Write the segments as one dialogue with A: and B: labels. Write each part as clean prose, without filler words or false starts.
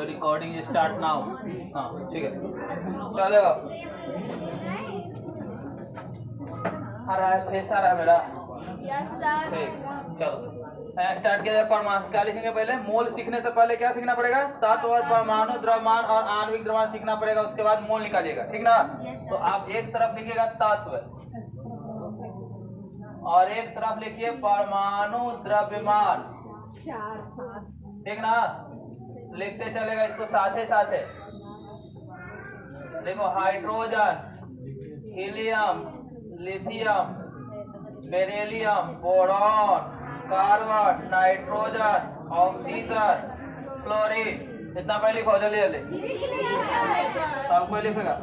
A: Recording start now. हाँ ठीक है चलेगा। आ रहा है फेस आ रहा है मेरा। ठीक चलो स्टार्ट किया जाए। परमाणु क्या लिखेंगे पहले? मोल सीखने से पहले क्या सीखना पड़ेगा? तत्व और परमाणु, द्रव्यमान और आणविक द्रव्यमान सीखना पड़ेगा। उसके बाद मोल निकालिएगा, ठीक ना? तो आप एक तरफ लिखिएगा तत्व और एक तरफ लिखिए परमाणु द्रव्यमान, ठीक ना? लिखते चलेगा इसको साथ साथ। देखो hydrogen, helium, lithium, beryllium, boron, carbon, nitrogen, oxygen, chlorine. इतना पहले लिखो जल्दी जल्दी। सबको लिखेगा।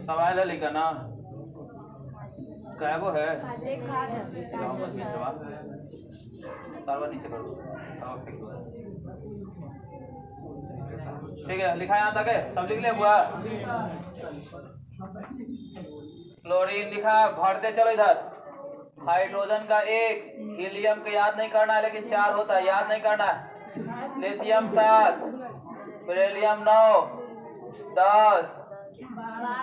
A: सवाल है लिखा ना? क्या वो है? नीचे करो। ठीक है लिखा यहाँ तक है? सब लिख ले हुआ? क्लोरीन लिखा, भरते चलो इधर। हाइड्रोजन का 1, हीलियम का याद नहीं करना है लेकिन 4 होता है, याद नहीं करना है। Lithium 7, beryllium 9, 10,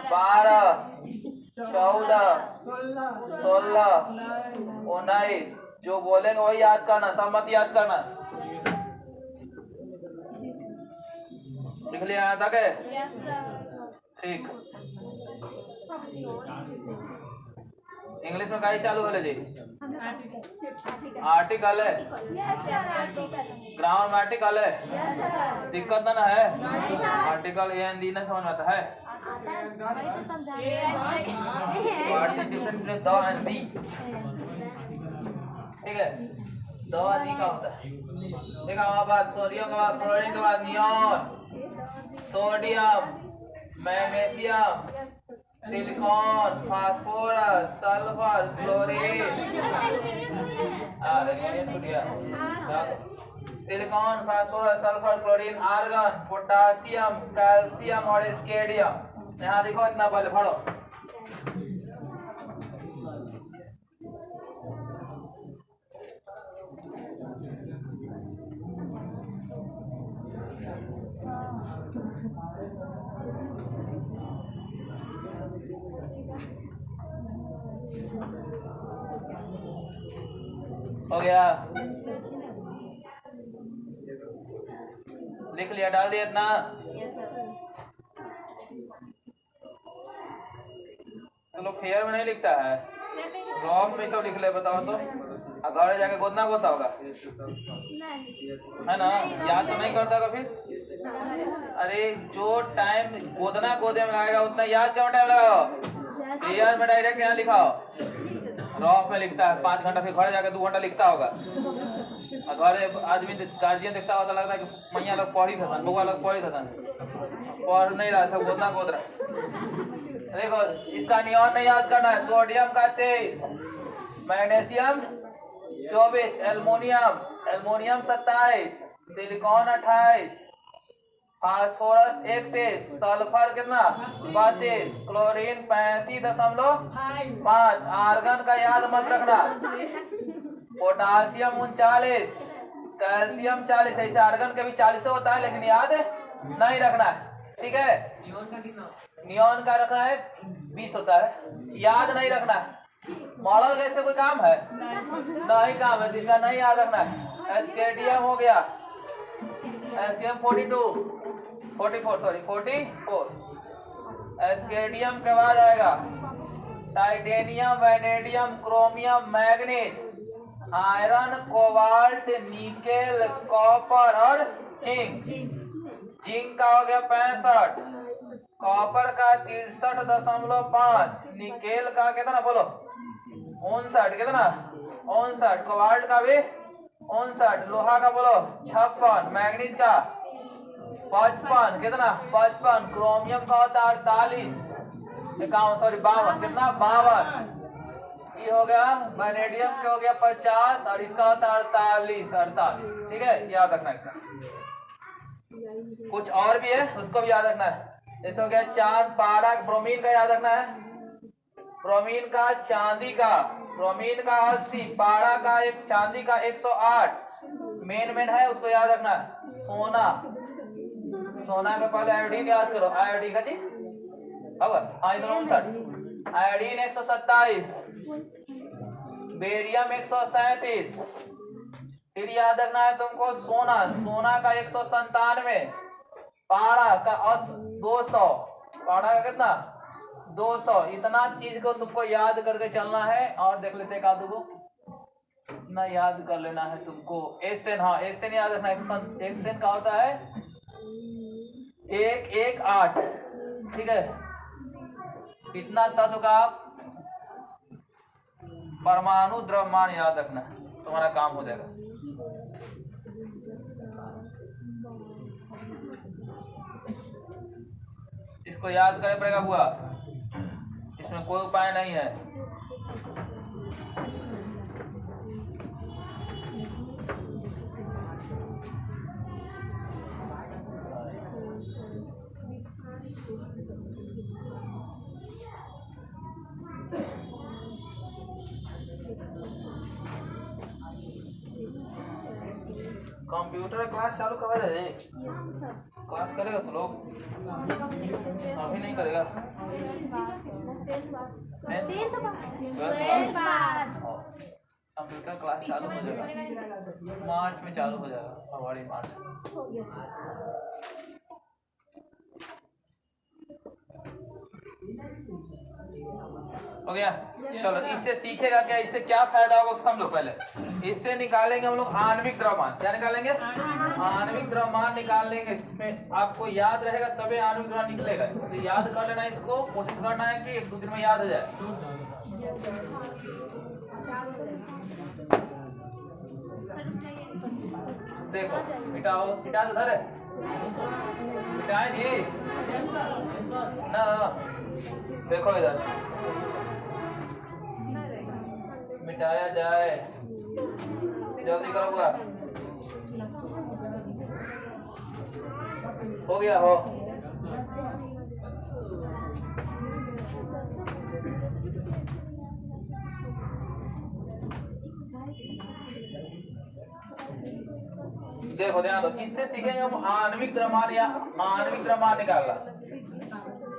A: 12, 14, 16, 19। जो बोलेंगे वही याद करना, सब मत याद करना। लिख लिया यहाँ तक है? ठीक। इंग्लिश में काई चालू है जी? आर्टिकल है, ग्रामेटिकल है। दिक्कत ना है? आर्टिकल ए एन डी ना समझ में आता है? पार्टिसिपेंट द एंड दी, ठीक है? द दी का होता है, ठीक है? हमारे पास सोडियम के बाद क्लोरीन के बाद neon, sodium, magnesium, silicon, phosphorus, sulphur, chlorine. Silicon, phosphorus, sulphur, chlorine, argon, potassium, calcium और स्केडियम। यहाँ देखो इतना पहले पढ़ो। हो गया? लिख लिया, डाल दिया इतना? चलो फेयर में नहीं लिखता है, रॉफ में सब लिख ले। बताओ तो घर जाके गोदना गोदता होगा है ना? याद तो नहीं करता का फिर? अरे जो टाइम गोदना गोदे में लगेगा उतना याद क्यों टाइम लगाओ? क्लियर में डायरेक्ट यहाँ लिखाओ। रॉफ में लिखता है 5 घंटा, फिर घर जाकर 2 घंटा लिखता होगा। घर आदमी गार्जियन देखता होता, लगता है कि मैया लोग पढ़ी था, बउआ लोग पढ़ी था, पढ़ नहीं रहा, सब गोदना गोद रहा। देखो इसका नियॉन नहीं याद करना है। सोडियम का 23, magnesium 24, aluminium 27, silicon 28, phosphorus 31, sulphur कितना 32, क्लोरीन 35.5, आर्गन का याद मत रखना, पोटासियम 39, कैल्शियम 40। ऐसे आर्गन के भी 40 होता है लेकिन याद नहीं रखना है, ठीक है? नियॉन का रखना है 20 होता है, याद नहीं रखना है। मॉडल कैसे कोई काम है? नहीं काम है, जिसका नहीं याद रखना है। एस्केडियम हो गया, एस्केडियम 44। एस्केडियम के बाद आएगा titanium, vanadium, chromium, manganese, iron, cobalt, nickel, copper और जिंक। जिंक का हो गया 65, कॉपर का 63.5, निकेल का कितना बोलो 59, कितना 59, कोबाल्ट का भी 59, लोहा का बोलो 56, मैग्नीज का 55, कितना 55, क्रोमियम का होता है 48, 52, कितना 52। ये हो गया वैनेडियम के हो गया 50 और इसका होता है 48, ठीक है? याद रखना है। कुछ और भी है उसको भी याद रखना है। जैसे हो गया चांद, पारा, ब्रोमीन का याद रखना है। ब्रोमीन का चांदी का, ब्रोमीन का 80, पारा का एक, चांदी का 108। मेन है उसको याद रखना। सोना, सोना का पहले आयोडीन याद करो, आयोडीन का जी खबर 59। Iodine 127, barium 137। फिर याद रखना है तुमको सोना, सोना का 197, पारा का 200, पारा का कितना 200। इतना चीज को तुमको याद करके चलना है। और देख लेते का को इतना याद कर लेना है तुमको। एसएन, हाँ एसएन याद रखना है। एसएन का होता है 118, ठीक है। इतना तत्व का परमाणु द्रव्यमान याद रखना है, तुम्हारा काम हो जाएगा। इसको याद करना पड़ेगा बुआ, इसमें कोई उपाय नहीं है। कंप्यूटर क्लास चालू करवा दे, क्लास करेगा तो लोग, अभी नहीं करेगा। कंप्यूटर क्लास चालू हो जाएगा मार्च में, चालू हो जाएगा फरवरी मार्च। हो गया, चलो इससे सीखेगा क्या, इससे क्या फायदा होगा समझ लो। पहले इससे निकालेंगे हम लोग आणविक द्रव्यमान। क्या निकालेंगे? आणविक द्रव्यमान निकाल लेंगे। इसमें आपको याद रहेगा तभी आणविक द्रव्यमान निकलेगा। तो याद कर लेना, इसको कोशिश करना है कि 1-2 दिन में याद हो जाए। देखो मिटाओ, मिटा दो, उधर है मिटाए जी ना, देखो इधर मिटाया जाए, जल्दी करो पूरा। हो गया हो, देखो ध्यान दो। इससे सीखेंगे हम आणविक द्रव्यमान या आणविक द्रव्यमान निकालना।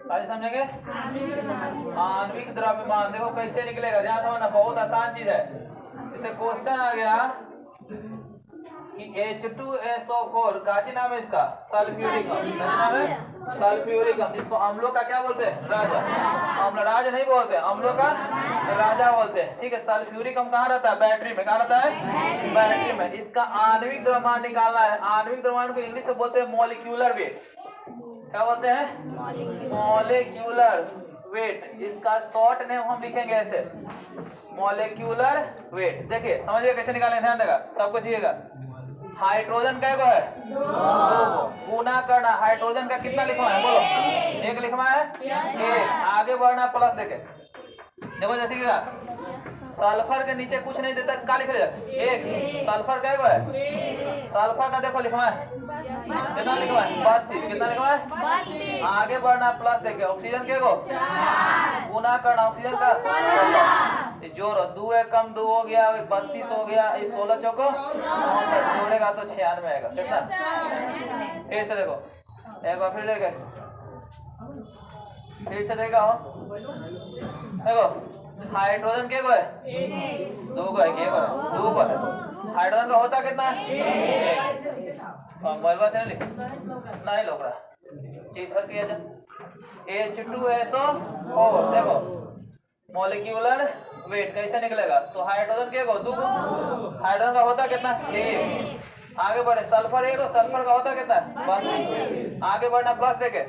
A: आज समझेंगे आणविक द्रव्यमान। देखो कैसे निकलेगा, ध्यान समझना, बहुत आसान चीज है। जैसे क्वेश्चन आ गया कि H2SO4 का नाम है इसका सल्फ्यूरिक अम्ल, नाम है सल्फ्यूरिक अम्ल, जिसको अम्लों का क्या बोलते हैं? राजा। अम्लराज नहीं बोलते, अम्लों का राजा बोलते हैं, ठीक है। सल्फ्यूरिक अम्ल कहाँ रहता है? बैटरी में। कहाँ रहता है? बैटरी में। इसका आणविक द्रव्यमान निकालना है। आणविक द्रव्यमान को इंग्लिश में बोलते हैं मॉलिक्यूलर वेट। क्या बोलते हैं? Molecular weight. इसका शॉर्ट नेम हम लिखेंगे ऐसे, मॉलिक्यूलर वेट। देखिए समझिए कैसे निकालें, ध्यान देगा, सबको सीखिएगा। हाइड्रोजन क्या है? दो को गुना करना। हाइड्रोजन का कितना लिखवा है? बोलो। 1 लिखवा है, 1। आगे बढ़ना प्लस देके, देखो जैसे क्या सल्फर के नीचे कुछ नहीं देता, क्या लिख दिया? 1। सल्फर क्या है? सल्फर का देखो लिखवा है, कितना लिखवा है? 32। कितना लिखवा है? आगे बढ़ना प्लस देके। ऑक्सीजन के को गुना करना, ऑक्सीजन का 16। जोड़ो, 2 1 कम 2 हो गया, 32 हो गया, 16 चौको जोड़ेगा तो 96 आएगा। कितना? फिर से देखो, एक बार फिर देखे, फिर से देखा हो, देखो हाइड्रोजन के को है? 2 को है, के को है? 2 को है। हाइड्रोजन का होता कितना है? मोबाइल से नहीं लोग रहा चीज भर किया जाए। H2SO4 देखो मॉलिक्यूलर वेट कैसे निकलेगा? तो हाइड्रोजन के को 2, हाइड्रोजन का होता कितना? 1। आगे बढ़े, सल्फर 1, सल्फर का होता कितना? 32। आगे बढ़ना प्लस देके।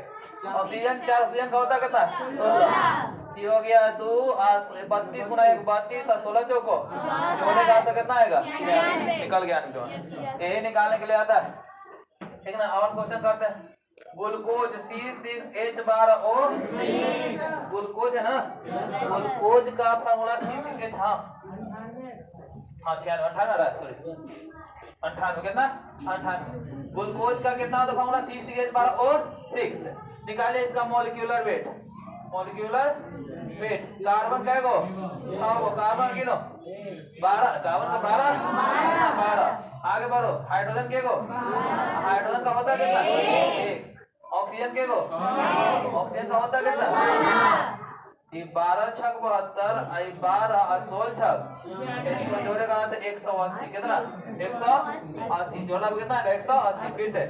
A: ऑक्सीजन 4, ऑक्सीजन का होता कितना? 16। ये हो गया 2 32 गुना 1 32 और 16 चौको जोड़ेगा तो कितना आएगा? निकल गया। यही निकालने के लिए आता है, ठीक है ना। और क्वेश्चन करते हैं। ग्लूकोज C6H12O, ग्लूकोज है ना, ग्लूकोज का फॉर्मूला C6H, हाँ 96 98 सॉरी 98 कितना? 98। ग्लूकोज का कितना होता फॉर्मूला? C6H12O6। निकालिए इसका molecular weight. Molecular weight carbon कै गो 6 गो कार्बन गिनो 12 कार्बन का 12 आगे बढ़ो हाइड्रोजन के गो हाइड्रोजन का होता कितना 1 ऑक्सीजन के गो ऑक्सीजन का होता कितना ये 12 छक 72 आई 12 और 16 छक इसको जोड़ेगा तो 180 कितना 180 जोड़ना कितना 180 फिर से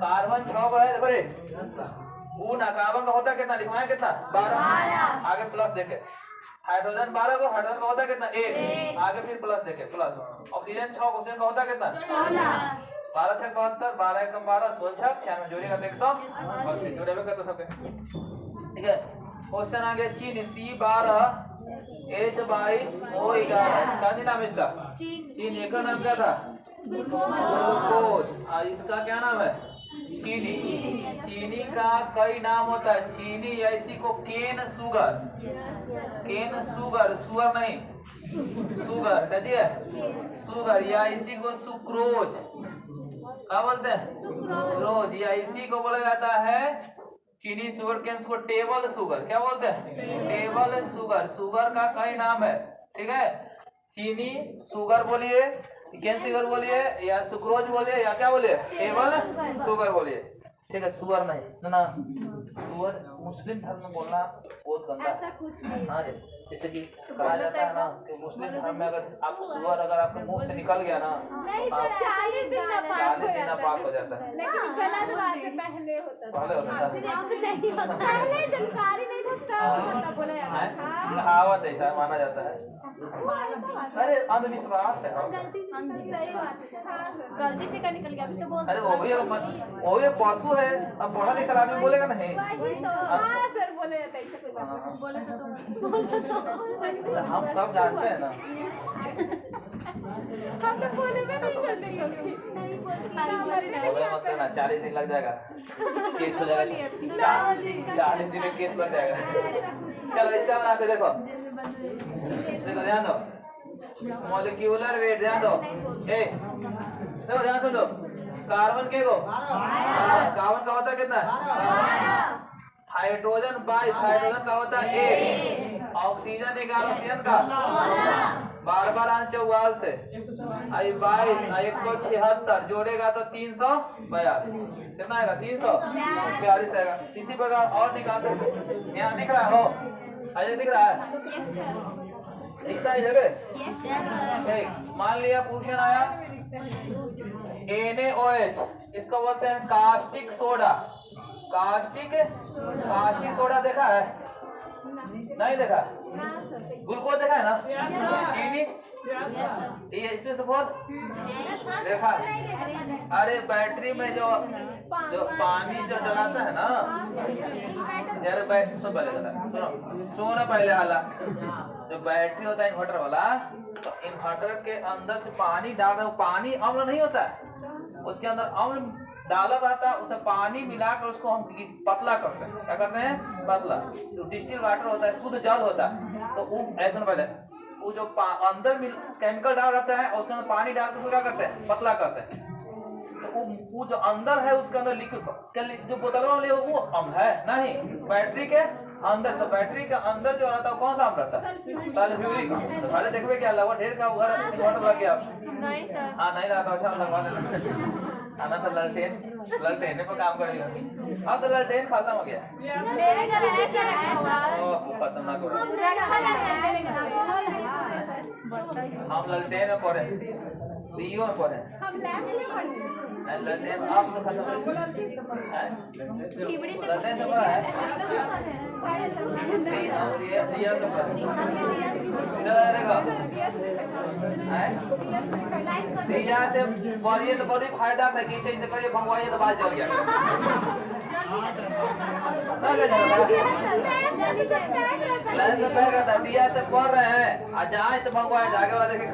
A: कार्बन 6 को है देखो रे वो ना कार्बन का होता कितना लिखवाएं कितना 12 आगे प्लस देखे हाइड्रोजन 12 को हाइड्रोजन का होता कितना 1 आगे फिर प्लस देखे प्लस ऑक्सीजन 6 ऑक्सीजन का होता कितना 12 छक 72 12 एकम 12 16 छक 96 जोड़ेगा तो 180 जोड़ेगा कर तो सबके ठीक है। क्वेश्चन आगे चीनी C12 H22 O11 क्या नाम इसका चीनी एक नाम क्या था ग्लूकोज और इसका क्या नाम है चीनी चीनी का कई नाम होता है चीनी ऐसी को केन सुगर सुगर नहीं सुगर कहिए सुगर या इसी को सुक्रोज क्या बोलते हैं सुक्रोज या इसी को बोला जाता है चीनी शुगर केन को टेबल शुगर क्या बोलते हैं टेबल शुगर शुगर का कई नाम है ठीक है चीनी शुगर बोलिए केन शुगर बोलिए या सुक्रोज बोलिए या क्या बोलिए टेबल शुगर बोलिए ठीक है शुगर नहीं ना शुगर मुस्लिम धर्म में बोलना बहुत गंदा है हाँ जैसे कि कहा जाता है ना कि मुस्लिम धर्म में अगर आप शुगर अगर आपके मुंह से निकल गया ना
B: 40 दिन
A: नापाक हो जाता है
B: लेकिन गलत बात है पहले होता
A: था
B: पहले जानकारी नहीं था बोला जाता था
A: कहावत ऐसा माना जाता है अरे अंधविश्वास है
B: गलती से का निकल गया अभी तो बोल
A: अरे वो भी पशु है अब पढ़ा लिखा आदमी बोलेगा नहीं
B: वही तो हां सर बोले जाता है ऐसे कोई बात बोले तो
A: हम सब जानते हैं ना
B: हम तो बोले में नहीं करते क्योंकि नहीं बोलते
A: मत करना 40 दिन लग जाएगा केस हो जाएगा 40 दिन में केस लग जाएगा चलो इसका बनाते देखो ध्यान दो मॉलिक्यूलर वेट ध्यान दो देखो ध्यान सुन लो कार्बन के को कार्बन का होता कितना हाइड्रोजन 22 हाइड्रोजन का होता है 1 ऑक्सीजन 11 ऑक्सीजन का बार आंच 44 से आई 22 176 जोड़ेगा तो 342 कितना आएगा 342 आएगा इसी प्रकार और निकाल सकते यहाँ दिख रहा है हो अजय दिख रहा है दिखता है जगह मान लिया क्वेश्चन आया NaOH इसको बोलते हैं कास्टिक सोडा कास्टिक सोडा देखा है नहीं देखा ग्लूकोज देखा है ना चीनी ये इसमें से फोर देखा अरे बैटरी में जो पानी जो जलाता है ना यार सुन पहले सुनो पहले वाला जो बैटरी होता है इन्वर्टर वाला तो इन्वर्टर के अंदर जो पानी डाल रहे हो पानी अम्ल नहीं होता है उसके अंदर अम्ल डाला रहता है उसे पानी मिलाकर उसको हम पतला करते हैं क्या करते हैं पतला जो डिस्टिल वाटर होता है शुद्ध जल होता है तो वो ऐसा पहले वो जो अंदर केमिकल डाल रहता है और उसमें पानी डालकर उसको क्या करते हैं पतला करते हैं तो वो जो अंदर है उसके अंदर लिक्विड जो बोतल वाले वो अम्ल है नहीं बैटरी के अंदर तो बैटरी के अंदर जो रहता है कौन सा अम्ल रहता है सल्फ्यूरिक तो सारे देखबे क्या लगा ढेर का उधर इन्वर्टर लग गया
B: नहीं सर
A: हाँ नहीं रहता अच्छा लगवा देना आना तो ललटेन पे काम करेगा अब तो ललटेन खत्म हो गया
B: मेरे घर है सर ऐसा
A: वो खतरनाक हो रहा हम ललटेन में पढ़े बीओ में पढ़े
B: हम लैब में पढ़ते
A: ललटेन अब तो खत्म हो गया
B: खिबड़ी से
A: ललटेन से पढ़ा है और ये दिया से पढ़ा इधर देखो दिया से पढ़िए तो बड़ी फायदा था कि इसे करिए भंगवाइए तो बात जल गया दिया से पढ़ रहे हैं और जहाँ से भंगवाए आगे वाला देखे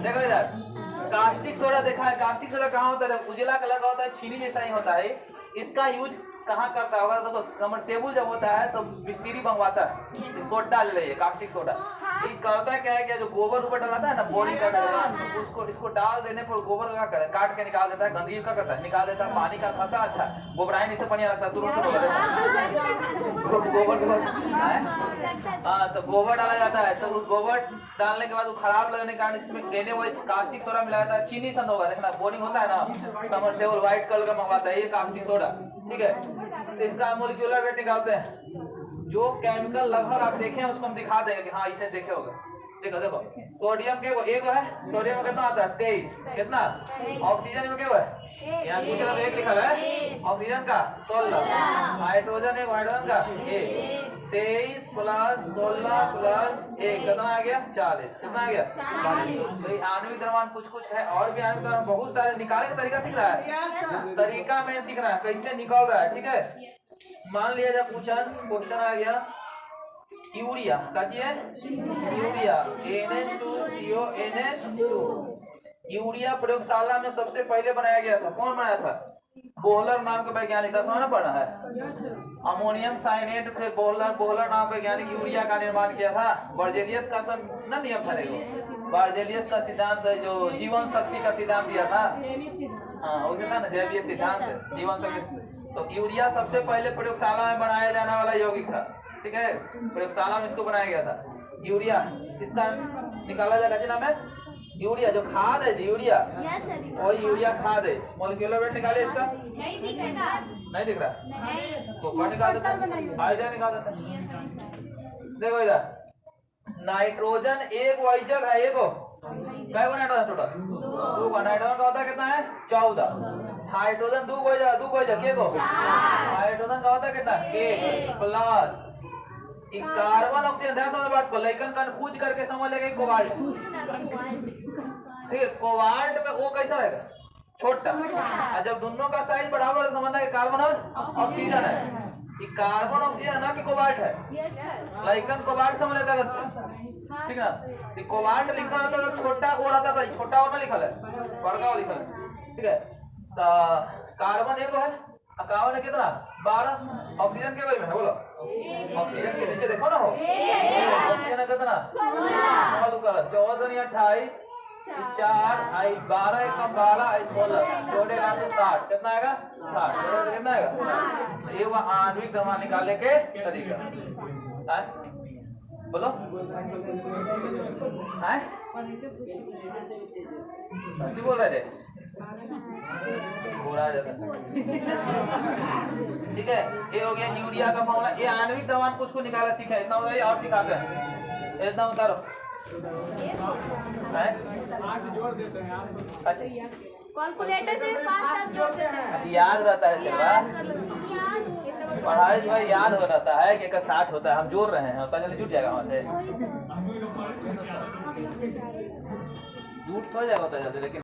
A: देखो इधर कास्टिक सोडा देखा है कास्टिक सोडा कहाँ होता है उजला कलर का होता है चीनी जैसा ही होता है इसका यूज कहाँ करता होगा? तो सबमर्सिबल जब होता है तो मिस्त्री मंगवाता है, सोडा ले लेंगे, कास्टिक सोडा। ये करता क्या है, क्या जो गोबर ऊबर डलाता है ना बोरिंग का, उसको इसको डाल देने पर गोबर का क्या काट के निकाल देता है, गंदगी का करता है निकाल देता है, पानी का खसा अच्छा गोबराई नहीं से पानी लगता है शुरू गोबर। हाँ तो गोबर डाला जाता है, तो गोबर डालने के बाद वो खराब लगने के कारण इसमें देने वही कास्टिक सोडा मिलाया जाता है। चीनी सन होगा, देखना बोरिंग होता है ना सबमर्सिबल व्हाइट कलर का मंगवाता है, ये कास्टिक सोडा, ठीक है। तो इसका मोलिक्यूलर वेट निकालते हैं, जो केमिकल लगभग आप देखें उसको हम दिखा देंगे कि हाँ इसे देखे होगा। देखो सोडियम के एक है, सोडियम में कितना आता है 23, कितना ऑक्सीजन में क्या है यहाँ पूछ रहा एक लिखा है, ऑक्सीजन का 16, हाइड्रोजन एक हाइड्रोजन का 23 प्लस 16 प्लस 1 कितना आ गया 40, कितना आ गया 40। तो आणविक द्रव्यमान कुछ है, और भी आणविक द्रव्यमान बहुत सारे निकालने का तरीका सीख रहा है, तरीका में सीख रहा है कैसे निकल रहा है, ठीक है। मान लिया जब क्वेश्चन आ गया यूरिया का है, यूरिया NH2CONH2, यूरिया प्रयोगशाला में सबसे पहले बनाया गया था, कौन बनाया था? बोहलर नाम के वैज्ञानिक था, समझ पड़ा है। अमोनियम साइनेट थे, बोहलर नाम के वैज्ञानिक यूरिया का निर्माण किया था। बर्जेलियस का सब ना नियम था, बर्जेलियस का सिद्धांत जो जीवन शक्ति का सिद्धांत दिया था, हाँ वो था ना जैवीय सिद्धांत जीवन शक्ति। तो यूरिया सबसे पहले प्रयोगशाला में बनाया जाने वाला यौगिक था, ठीक है, प्रयोगशाला में इसको बनाया गया था। यूरिया इसका निकाला जाएगा जी नाम है यूरिया, जो खाद है जी यूरिया, वही यूरिया खाद है। मोलिक्यूलर वेट निकाले इसका, नहीं दिख रहा, तो निकाल देता हाइड्रोजन निकाल देता। देखो इधर नाइट्रोजन एक वाइजग है, एगो कैगो नाइट्रोजन टोटल 2 नाइट्रोजन का होता है कितना है 14, हाइड्रोजन 2 केगो हाइड्रोजन का होता है कितना 1 प्लस कार्बन ऑक्सीजन। ध्यान समझ बात को, लेकिन कंफ्यूज करके समझ लेगा कोबाल्ट, ठीक है। कोबाल्ट में वो कैसा रहेगा छोटा, और जब दोनों का साइज बराबर है समझना कि कार्बन और ऑक्सीजन है, कि कार्बन ऑक्सीजन ना कि कोबाल्ट है, लेकिन कोबाल्ट समझ लेता है, ठीक ना। कोबाल्ट लिखना होता तो छोटा वो रहता था, छोटा होना लिखल है, बड़का वो लिखल है, ठीक है। तो कार्बन एक है, कार्बन है कितना 12, ऑक्सीजन के कोई में है बोलो, ऑक्सीजन के नीचे देखो ना हो, ऑक्सीजन कितना 16, 14 या 28, 4 12 कम 12 16 जोड़ेगा तो 60, कितना आएगा 60, जोड़ेगा तो कितना आएगा। ये वो आणविक द्रव्यमान निकालने के तरीका है, बोलो है जी, बोल रहे थे बोला जाता, ठीक है। ये हो गया यूरिया का फॉर्मूला। ये आणविक द्रव्यमान कुछ को निकाला सीखा है, इतना उतारिए और सिखाते हैं, इतना उतारो
B: कैलकुलेटर से फास्ट जोड़ देते हैं,
A: याद रहता है पढ़ाई जो है याद हो रहता है कि 60 होता है, हम जोड़ रहे हैं, पता जल्दी जुट जाएगा वहाँ से, झूठ हो जाएगा होता है जल्दी, लेकिन